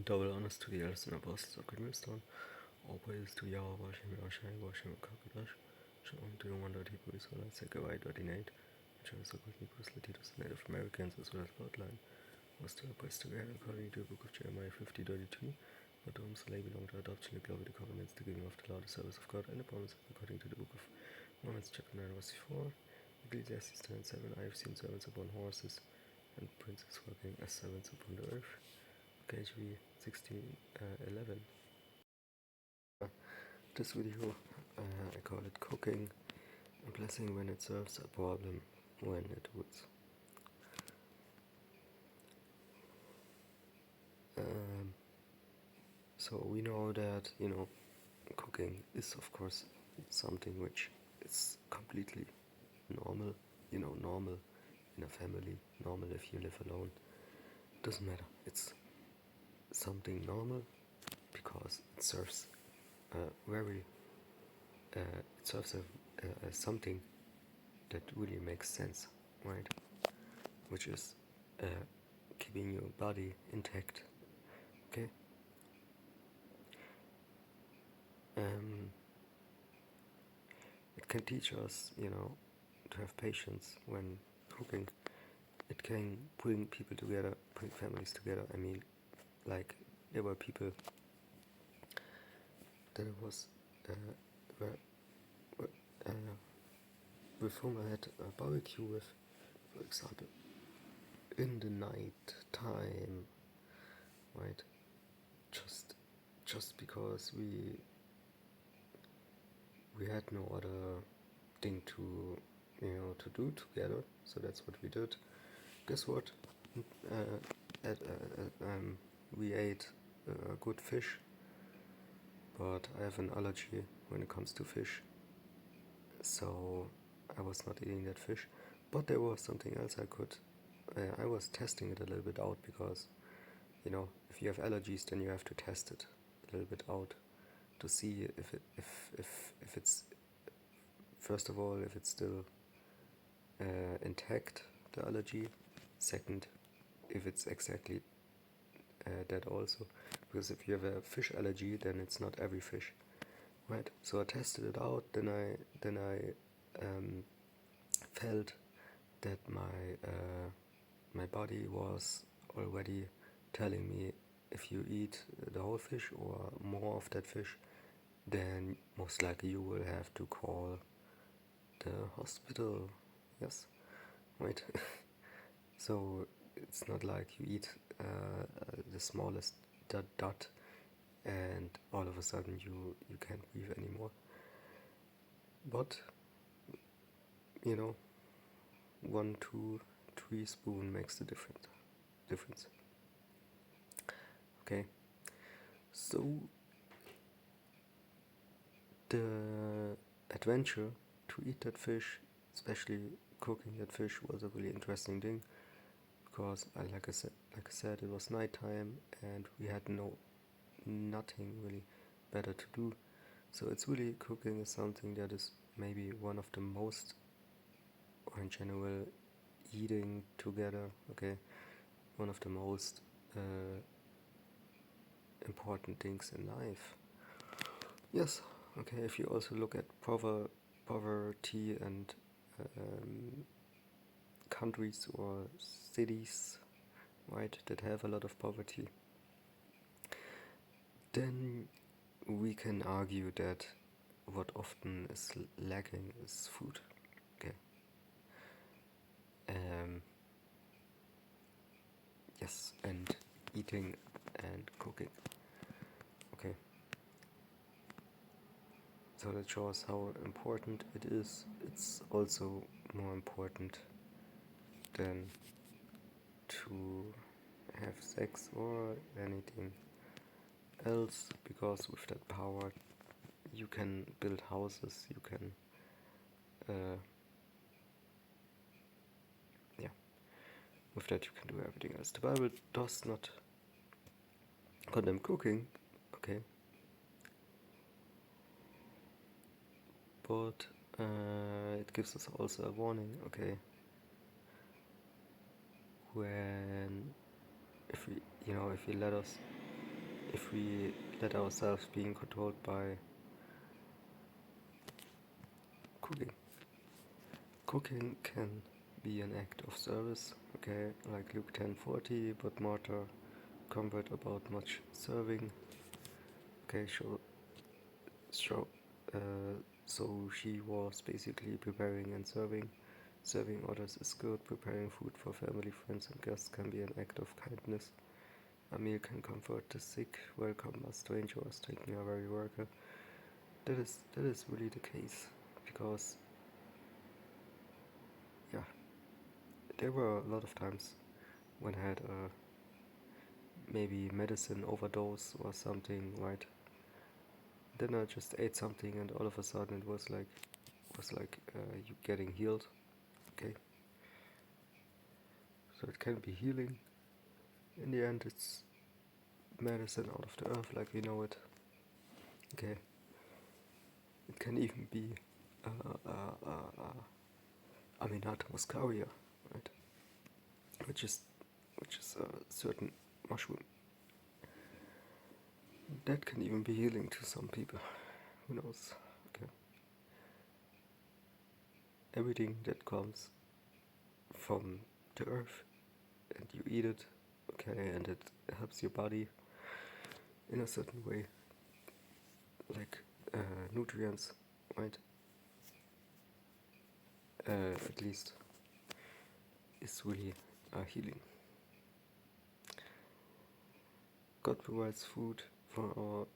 Double honors to the elders and apostles of Grimstone. All praise to Yahweh, Hashem, Yahshai, Hashem, Kakadash. Shalom to your wonder people, Israelites, Zechariah 38. Which are so good Negroes, Latinos, Native Americans, as well as Bloodline. Was to praise together according to the book of Jeremiah 50:32. But to whom slave belong to adoption, the glory, the covenants, the giving of the law, the service of God, and the promises according to the book of Romans chapter 9 verse 4. Ecclesiastes 10:7. I have seen servants upon horses and princes working as servants upon the earth. KHV 16:11. This video, I call it cooking, a blessing when it serves, a problem when it would. So we know that, cooking is of course something which is completely normal, normal in a family, normal if you live alone. Doesn't matter. It's something normal because it serves something that really makes sense, right? Which is keeping your body intact. Okay. It can teach us, to have patience when cooking. It can bring people together, bring families together. I mean, like there were people that was with whom I had a barbecue with, for example, in the night time, right? Just because we had no other thing to do together, so that's what we did. Guess what? We ate good fish, but I have an allergy when it comes to fish, so I was not eating that fish. But there was something else I was testing it a little bit out, because if you have allergies, then you have to test it a little bit out to see if it's, first of all, if it's still intact, the allergy. Second, if it's exactly that also, because if you have a fish allergy, then it's not every fish, right? So I tested it out. Then I felt that my body was already telling me, if you eat the whole fish or more of that fish, then most likely you will have to call the hospital. Yes, right. So it's not like you eat the smallest dot and all of a sudden you can't breathe anymore. But 1, 2, 3 spoon makes the difference. Okay, so the adventure to eat that fish, especially cooking that fish, was a really interesting thing, because like I said, it was nighttime and we had nothing really better to do. So it's really, cooking is something that is maybe one of the most, or in general, eating together, okay, one of the most important things in life. Yes, okay, if you also look at poverty and countries or cities, right, that have a lot of poverty, then we can argue that what often is lacking is food. Okay. Yes, and eating and cooking. Okay. So that shows how important it is. It's also more important than to have sex or anything else, because with that power you can build houses, you can with that you can do everything else. The Bible does not condemn cooking, okay, but it gives us also a warning, okay, when if we let us if we let ourselves being controlled by cooking. Cooking can be an act of service, okay, like Luke 10:40, but Martha convert about much serving, okay, so, so she was basically preparing and serving. Serving others is good, preparing food for family, friends, and guests can be an act of kindness. A meal can comfort the sick, welcome a stranger, or strengthen a weary worker. That is really the case, because yeah, there were a lot of times when I had a maybe medicine overdose or something, right? Then I just ate something, and all of a sudden it was like you getting healed. Okay, so it can be healing. In the end, it's medicine out of the earth, like we know it. Okay, it can even be Aminata muscaria, right? Which is a certain mushroom that can even be healing to some people. Who knows? Okay, everything that comes from the earth and you eat it, okay, and it helps your body in a certain way, like nutrients, right? At least is really healing. God provides food for our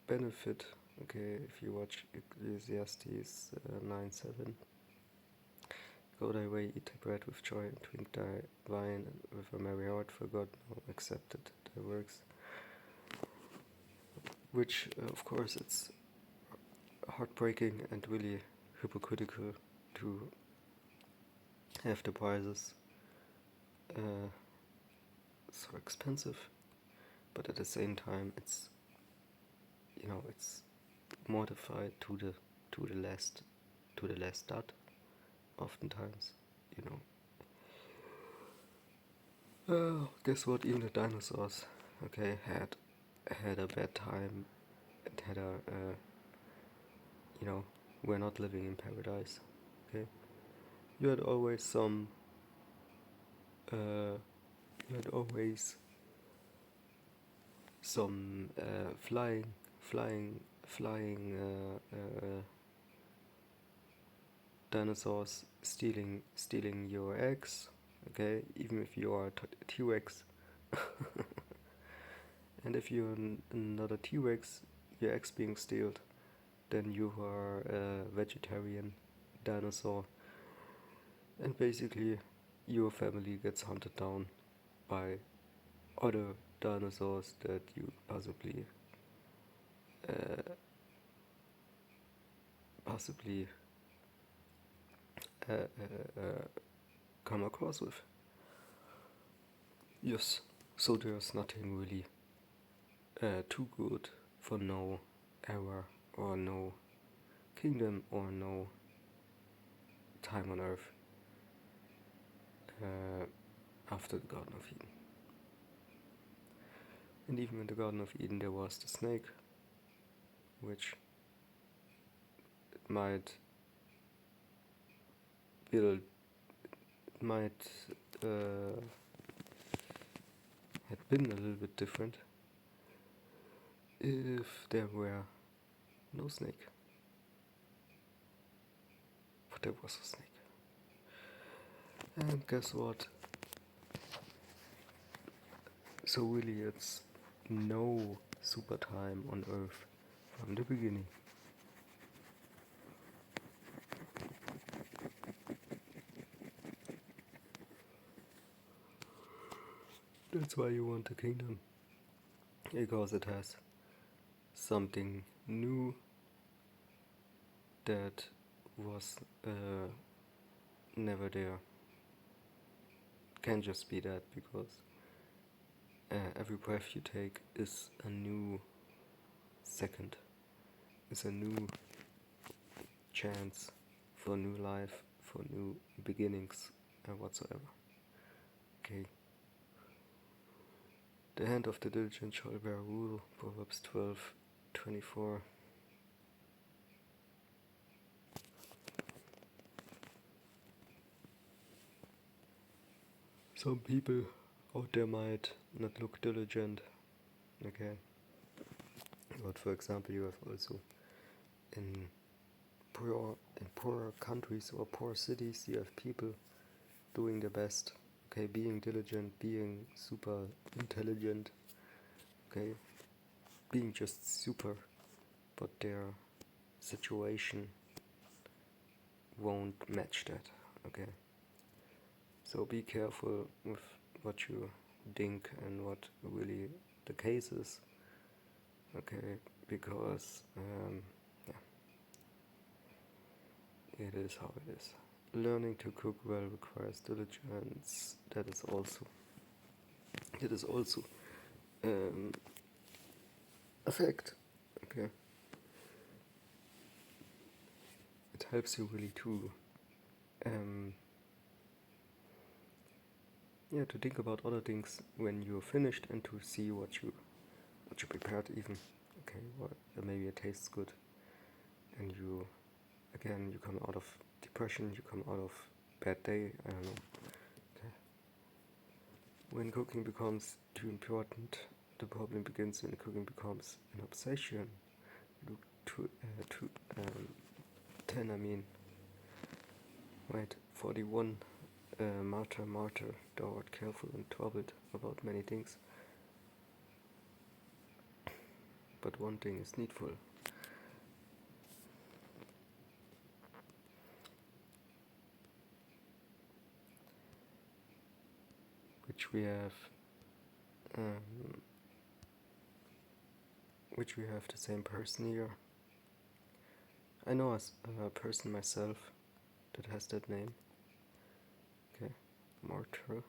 benefit. Okay, if you watch Ecclesiastes 9:7, go thy way, eat thy bread with joy, and drink thy wine with a merry heart, for God now accepted thy works. Which, of course, it's heartbreaking and really hypocritical to have the prices so expensive, but at the same time, it's modified to the last dot. Oftentimes, you know. Guess what? Even the dinosaurs, okay, had a bad time and had we're not living in paradise. Okay, you had always some. You had always some flying dinosaurs stealing your eggs. Okay, even if you are a T-Rex, and if you're another T-Rex, your eggs being stealed, then you are a vegetarian dinosaur, and basically your family gets hunted down by other dinosaurs that you possibly uh, uh, uh, come across with. Yes, so there's nothing really too good for no era or no kingdom or no time on earth after the Garden of Eden. And even in the Garden of Eden there was the snake, which might build, might had been a little bit different if there were no snake. But there was a snake. And guess what? So really it's no super time on Earth from the beginning. That's why you want a kingdom. Because it has something new that was never there. Can't just be that, because every breath you take is a new second, is a new chance for new life, for new beginnings, whatsoever. Okay. The hand of the diligent shall bear rule, Proverbs 12:24. Some people out there might not look diligent, okay? But for example, you have also in poorer countries or poor cities, you have people doing their best, okay, being diligent, being super intelligent, okay, being just super, but their situation won't match that, okay? So be careful with what you think and what really the case is, okay, because it is how it is. Learning to cook well requires diligence. That is also a fact. Okay. It helps you really to to think about other things when you're finished and to see what you prepared even. Okay, or maybe it tastes good and you come out of depression, you come out of bad day, I don't know. Okay. When cooking becomes too important, the problem begins when cooking becomes an obsession. Luke 10, right, 41, Martyr, thou art careful and troubled about many things, but one thing is needful. Which we have the same person here. I know a person myself that has that name. Okay, Martyr.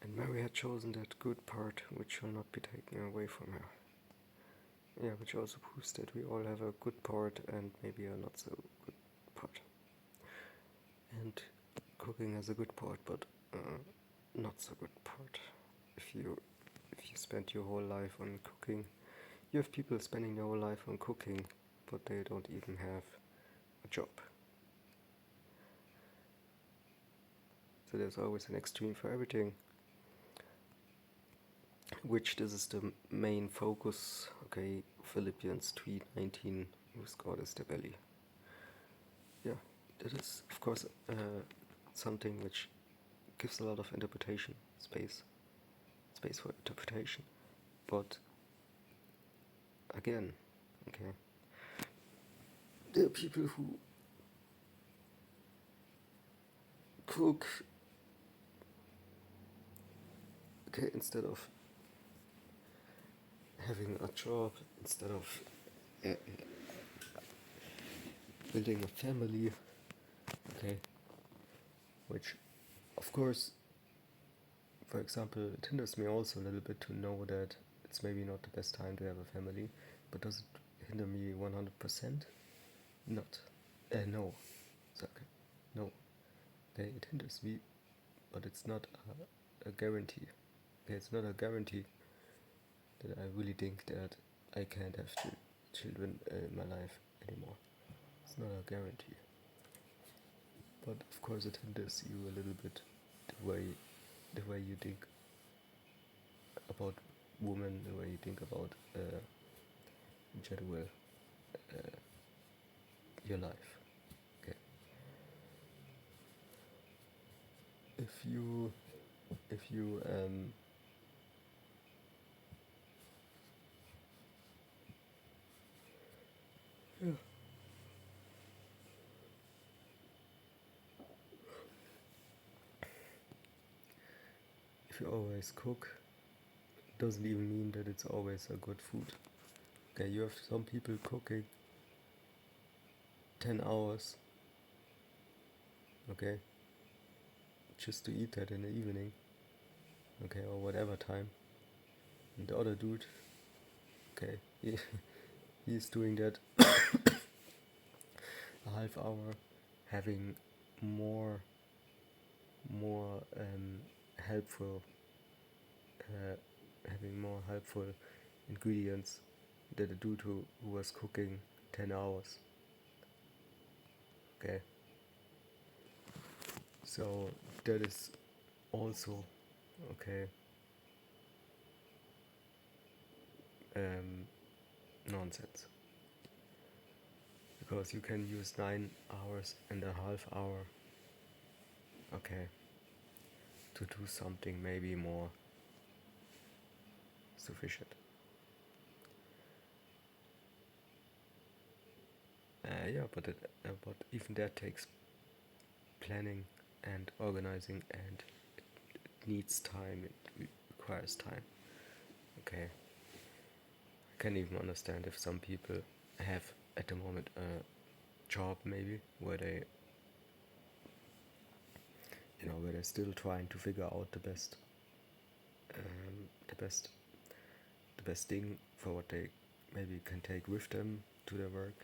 And Mary had chosen that good part which shall not be taken away from her. Yeah, which also proves that we all have a good part and maybe a not so good part. And cooking has a good part, but not so good part. If you spend your whole life on cooking, you have people spending their whole life on cooking, but they don't even have a job. So there's always an extreme for everything. Which this is the main focus. Okay, Philippians 3:19, whose God is the belly. Yeah, that is of course something which gives a lot of interpretation space for interpretation. But again, okay, there are people who cook, okay, instead of having a job, instead of building a family, okay, which of course, for example, it hinders me also a little bit to know that it's maybe not the best time to have a family, but does it hinder me 100%? Not. No. Okay. No. Okay, it hinders me, but it's not a guarantee. Okay, it's not a guarantee that I really think that I can't have children in my life anymore. It's not a guarantee. But of course it hinders you a little bit, the way you think about women, the way you think about in general your life. Okay. If you yeah. If you always cook, doesn't even mean that it's always a good food. Okay, you have some people cooking 10 hours, okay, just to eat that in the evening, okay, or whatever time. And the other dude, okay, he's doing that a half hour having more helpful uh, having more helpful ingredients than a dude who was cooking 10 hours. Okay, so that is also okay. Nonsense, because you can use 9 hours and a half hour, okay, to do something maybe more sufficient. Yeah, but even that takes planning and organizing, and it needs time. It requires time. Okay, I can even understand if some people have at the moment a job maybe where they're still trying to figure out um, the best the best thing for what they maybe can take with them to their work,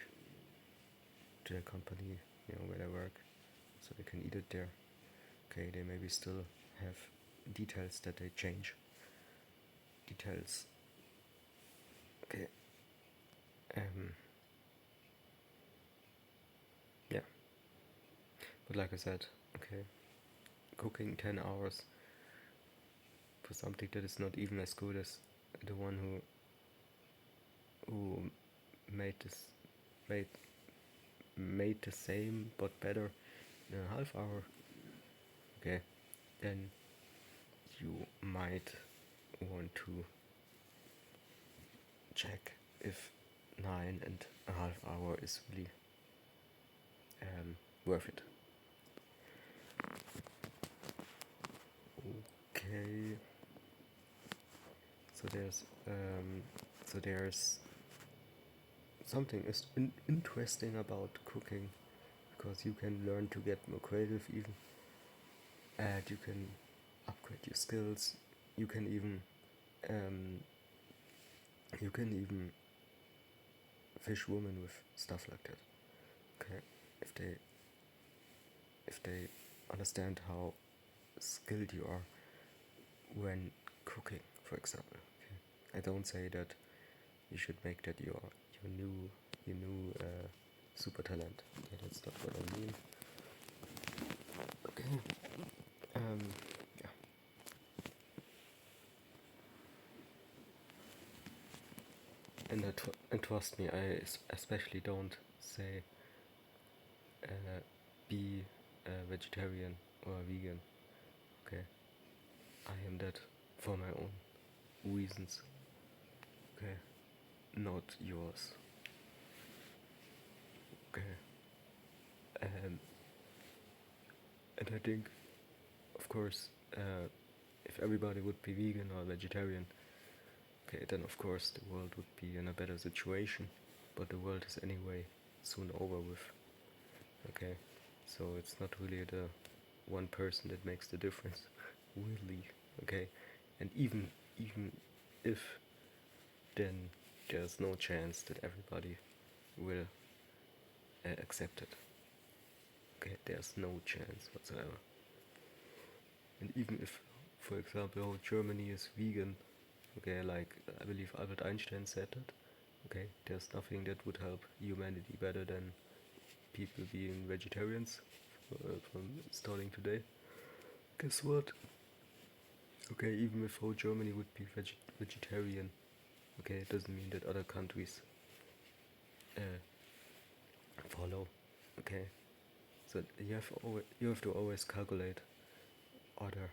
to their company, where they work, so they can eat it there. Okay, they maybe still have details that they change. Details. Okay. Um. Yeah. But like I said, okay, cooking 10 hours for something that is not even as good as the one who made this made made the same but better in a half hour. Okay, then you might want to check if 9.5 hours is really worth it. Okay. So there's something is interesting about cooking, because you can learn to get more creative even, and you can upgrade your skills. You can even um, you can even fish women with stuff like that. Okay, if they understand how skilled you are when cooking, for example. Okay, I don't say that you should make that your new super talent. Okay, that's not what I mean. Okay. Um. Yeah. And trust me, I especially don't say be a vegetarian or a vegan. Okay, I am that for my own reasons. Okay, not yours. Okay, um, and I think, of course, if everybody would be vegan or vegetarian, okay, then of course the world would be in a better situation. But the world is anyway soon over with. Okay, so it's not really the one person that makes the difference, really. Okay, and even if, then there's no chance that everybody will accept it. Okay, there's no chance whatsoever. And even if, for example, how Germany is vegan, okay, like I believe Albert Einstein said that, okay, there's nothing that would help humanity better than people being vegetarians from starting today. Guess what? Okay, even if whole Germany would be vegetarian, okay, it doesn't mean that other countries uh, follow. Okay, so you have to always calculate other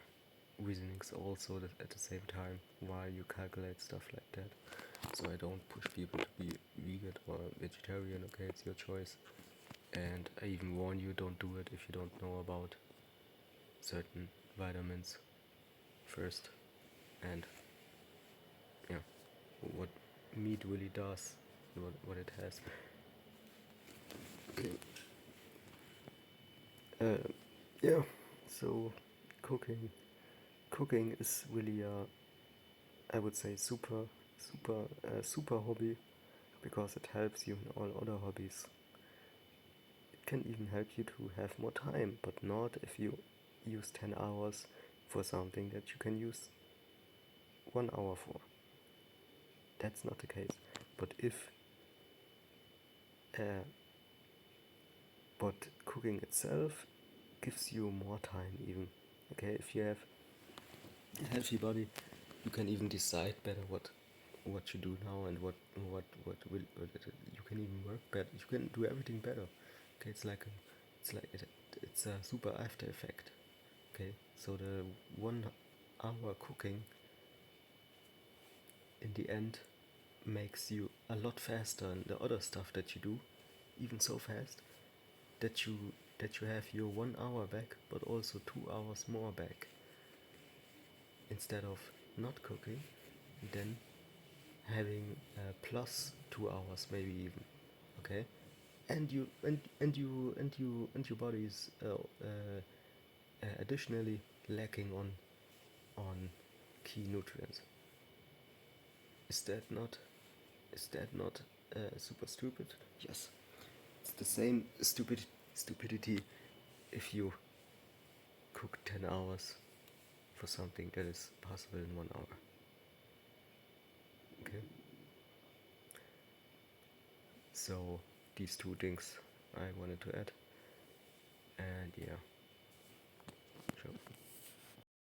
reasonings also at the same time while you calculate stuff like that. So I don't push people to be vegan or vegetarian. Okay, it's your choice. And I even warn you, don't do it if you don't know about certain vitamins first, and yeah, what meat really does, what it has. Uh, yeah, so cooking cooking is really I would say super hobby, because it helps you in all other hobbies. can even help you to have more time, but not if you use 10 hours for something that you can use 1 hour for. That's not the case. But if but cooking itself gives you more time even. Okay, if you have a healthy body, you can even decide better what you do now and what you can even work better. You can do everything better. Okay, it's a super after effect. Okay, so the 1 hour cooking in the end makes you a lot faster, and the other stuff that you do even so fast that you have your 1 hour back, but also 2 hours more back instead of not cooking, then having plus 2 hours maybe even. Okay, and your body is additionally lacking on key nutrients. Is that not super stupid? Yes, it's the same stupidity if you cook 10 hours for something that is possible in 1 hour. Okay? So, these two things I wanted to add. And yeah, sure.